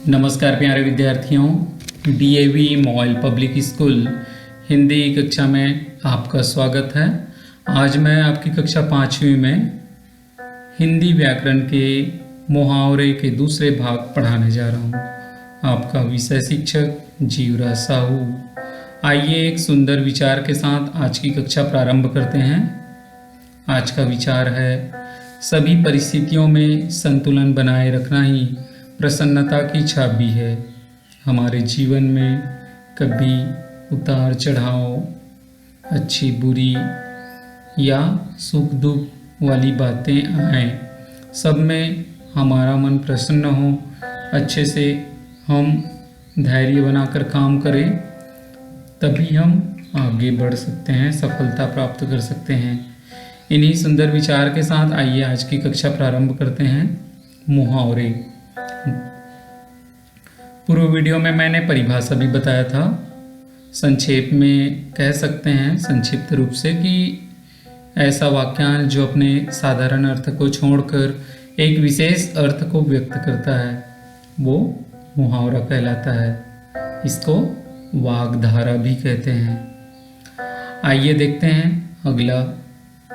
नमस्कार प्यारे विद्यार्थियों, DAV mall public school Hindi कक्षा में आपका स्वागत है। आज मैं आपकी कक्षा 5वीं में हिंदी व्याकरण के मुहावरे के दूसरे भाग पढ़ाने जा रहा हूँ। आपका विषय शिक्षक जीवराज साहू। आइए एक सुंदर विचार के साथ आज की कक्षा प्रारंभ करते हैं। आज का विचार है, सभी परिस्थितियों में संतुलन बनाए रखना ही प्रसन्नता की चाबी है। हमारे जीवन में कभी उतार चढ़ाव, अच्छी बुरी या सुख दुख वाली बातें आए, सब में हमारा मन प्रसन्न हो, अच्छे से हम धैर्य बनाकर काम करें, तभी हम आगे बढ़ सकते हैं, सफलता प्राप्त कर सकते हैं। इन्हीं सुंदर विचार के साथ आइए आज की कक्षा प्रारंभ करते हैं। मुहावरे। पूर्व वीडियो में मैंने परिभाषा भी बताया था। संक्षेप में कह सकते हैं संक्षिप्त रूप से कि ऐसा वाक्यांश जो अपने साधारण अर्थ को छोड़कर एक विशेष अर्थ को व्यक्त करता है, वो मुहावरा कहलाता है। इसको वाग्धारा भी कहते हैं। आइए देखते हैं अगला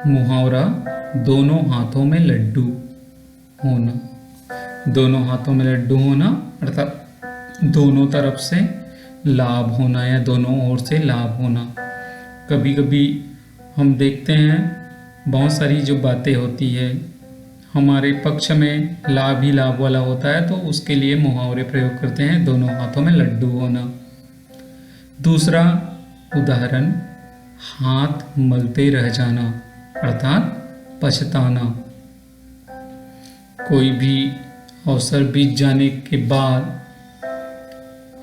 मुहावरा, दोनों हाथों में लड्डू होना। दोनों हाथों में लड्डू होना अर्थात दोनों तरफ से लाभ होना या दोनों ओर से लाभ होना। कभी कभी हम देखते हैं बहुत सारी जो बातें होती है हमारे पक्ष में लाभ ही लाभ वाला होता है, तो उसके लिए मुहावरे प्रयोग करते हैं, दोनों हाथों में लड्डू होना। दूसरा उदाहरण, हाथ मलते रह जाना अर्थात पछताना। कोई भी अवसर बीत जाने के बाद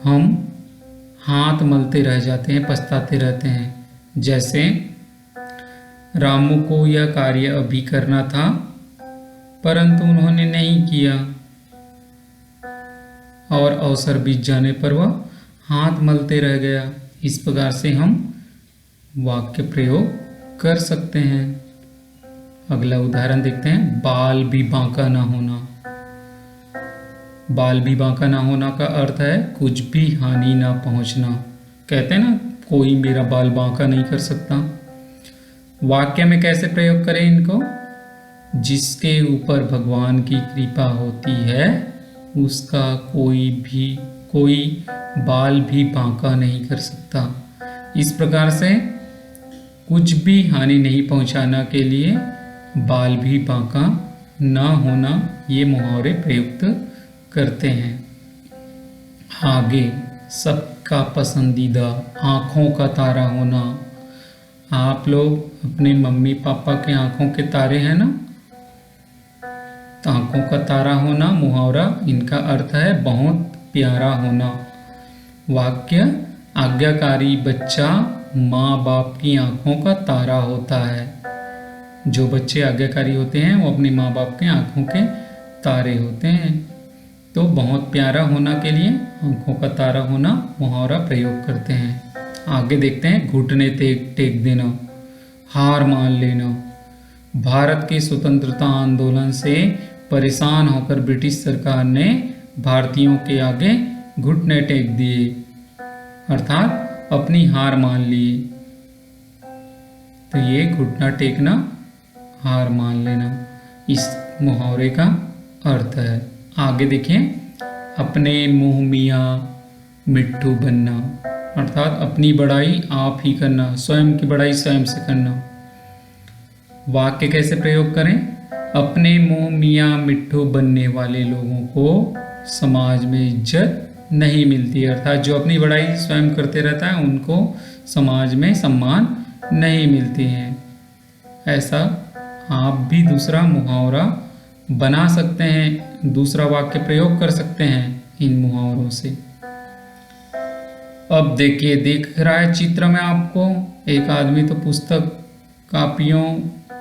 हम हाथ मलते रह जाते हैं, पछताते रहते हैं। जैसे रामू को यह कार्य अभी करना था परंतु उन्होंने नहीं किया, और अवसर बीत जाने पर वह हाथ मलते रह गया। इस प्रकार से हम वाक्य प्रयोग कर सकते हैं। अगला उदाहरण देखते हैं, बाल भी बांका ना होना। बाल भी बांका ना होना का अर्थ है कुछ भी हानि ना पहुंचना। कहते हैं ना, कोई मेरा बाल बांका नहीं कर सकता। वाक्य में कैसे प्रयोग करें इनको? जिसके ऊपर भगवान की कृपा होती है उसका कोई बाल भी बांका नहीं कर सकता। इस प्रकार से कुछ भी हानि नहीं पहुंचाना के लिए बाल भी बांका ना होना, ये मुहावरे प्रयुक्त करते हैं। आगे, सबका पसंदीदा आँखों का तारा होना। आप लोग अपने मम्मी पापा के आँखों के तारे हैं ना, तो आँखों का तारा होना मुहावरा, इनका अर्थ है बहुत प्यारा होना। वाक्य, आज्ञाकारी बच्चा माँ बाप की आँखों का तारा होता है। जो बच्चे आज्ञाकारी होते हैं वो अपने माँ बाप के आँखों के तारे होते हैं। तो बहुत प्यारा होना के लिए आँखों का तारा होना मुहावरा प्रयोग करते हैं। आगे देखते हैं, घुटने टेक देना, हार मान लेना। भारत के स्वतंत्रता आंदोलन से परेशान होकर ब्रिटिश सरकार ने भारतीयों के आगे घुटने टेक दिए अर्थात अपनी हार मान ली। तो ये घुटना टेकना, हार मान लेना, इस मुहावरे का अर्थ है। आगे देखिए, अपने मुंह मियाँ मिट्ठू बनना अर्थात अपनी बड़ाई आप ही करना, स्वयं की बड़ाई स्वयं से करना। वाक्य कैसे प्रयोग करें? अपने मुंह मियाँ मिट्ठू बनने वाले लोगों को समाज में इज्जत नहीं मिलती, अर्थात जो अपनी बड़ाई स्वयं करते रहता है उनको समाज में सम्मान नहीं मिलती है। ऐसा आप भी दूसरा मुहावरा बना सकते हैं, दूसरा वाक्य प्रयोग कर सकते हैं इन मुहावरों से। अब देखिए, दिख रहा है चित्र में आपको एक आदमी तो पुस्तक कापियों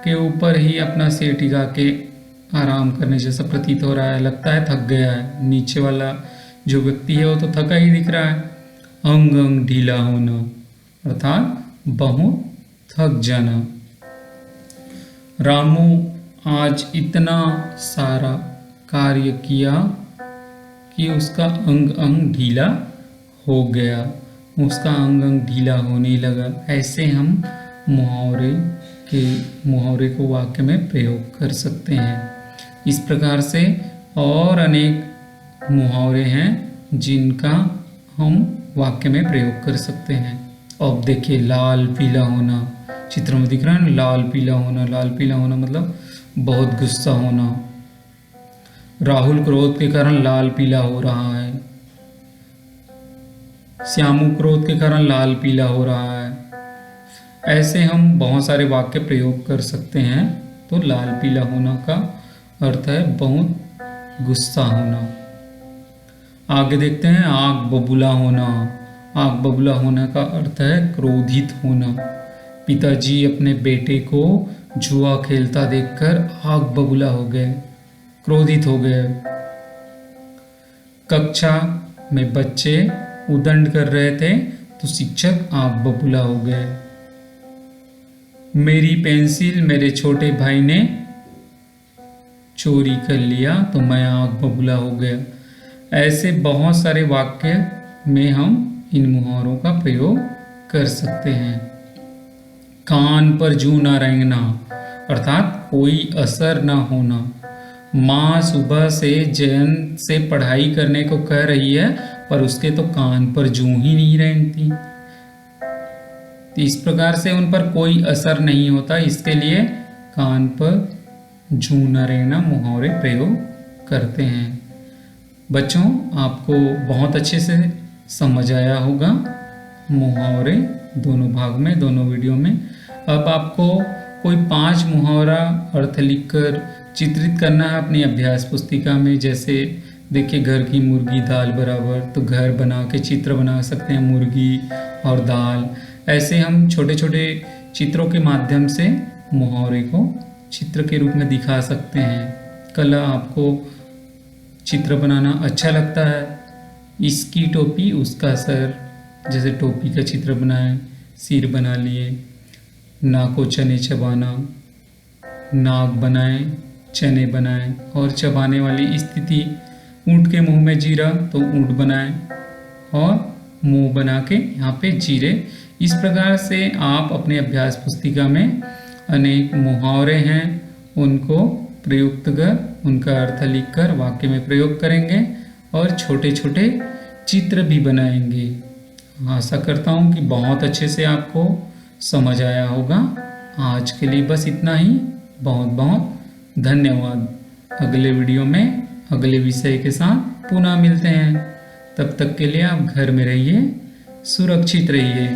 के ऊपर ही अपना सिर टिका के आराम करने जैसा प्रतीत हो रहा है, लगता है थक गया है। नीचे वाला जो व्यक्ति है वो तो थका ही दिख रहा है। अंग अंग ढीला होना अर्थात बहुत थक जाना। रामू आज इतना सारा कार्य किया कि उसका अंग अंग ढीला हो गया, उसका अंग अंग ढीला होने लगा। ऐसे हम मुहावरे को वाक्य में प्रयोग कर सकते हैं। इस प्रकार से और अनेक मुहावरे हैं जिनका हम वाक्य में प्रयोग कर सकते हैं। अब देखिए, लाल पीला होना, चित्र में दिख रहा है ना, लाल पीला होना। लाल पीला होना मतलब बहुत गुस्सा होना। राहुल क्रोध के कारण लाल पीला हो रहा है। श्यामू क्रोध के कारण लाल पीला हो रहा है। ऐसे हम बहुत सारे वाक्य प्रयोग कर सकते हैं। तो लाल पीला होना का अर्थ है बहुत गुस्सा होना। आगे देखते हैं, आग बबूला होना। आग बबूला होने का अर्थ है क्रोधित होना। पिताजी अपने बेटे को जुआ खेलता देखकर आग बबूला हो गए, क्रोधित हो गए। कक्षा में बच्चे उदंड कर रहे थे तो शिक्षक आग बबूला हो गए। मेरी पेंसिल मेरे छोटे भाई ने चोरी कर लिया तो मैं आग बबूला हो गया। ऐसे बहुत सारे वाक्य में हम इन मुहावरों का प्रयोग कर सकते हैं। कान पर जूं ना रेंगना अर्थात कोई असर ना होना। माँ सुबह से जयंत से पढ़ाई करने को कह रही है पर उसके तो कान पर जूं ही नहीं रेंगती। तो इस प्रकार से उन पर कोई असर नहीं होता, इसके लिए कान पर जूं न रेंगना मुहावरे प्रयोग करते हैं। बच्चों, आपको बहुत अच्छे से समझ आया होगा मुहावरे दोनों भाग में, दोनों वीडियो में। अब आपको कोई 5 मुहावरा अर्थ लिखकर चित्रित करना है अपनी अभ्यास पुस्तिका में। जैसे देखिए, घर की मुर्गी दाल बराबर, तो घर बना के चित्र बना सकते हैं मुर्गी और दाल। ऐसे हम छोटे छोटे चित्रों के माध्यम से मुहावरे को चित्र के रूप में दिखा सकते हैं। कला आपको चित्र बनाना अच्छा लगता है। इसकी टोपी उसका सर, जैसे टोपी का चित्र बनाएं, सिर बना लिए। नाको चने चबाना, नाक बनाएं, चने बनाएं। और चबाने वाली स्थिति, ऊँट के मुंह में जीरा तो ऊँट बनाएं और मुंह बना के यहाँ पे जीरे। इस प्रकार से आप अपने अभ्यास पुस्तिका में अनेक मुहावरे हैं उनको प्रयुक्त कर उनका अर्थ लिखकर वाक्य में प्रयोग करेंगे और छोटे छोटे चित्र भी बनाएंगे। आशा करता हूँ कि बहुत अच्छे से आपको समझ आया होगा। आज के लिए बस इतना ही। बहुत बहुत धन्यवाद। अगले वीडियो में अगले विषय के साथ पुनः मिलते हैं। तब तक के लिए आप घर में रहिए, सुरक्षित रहिए।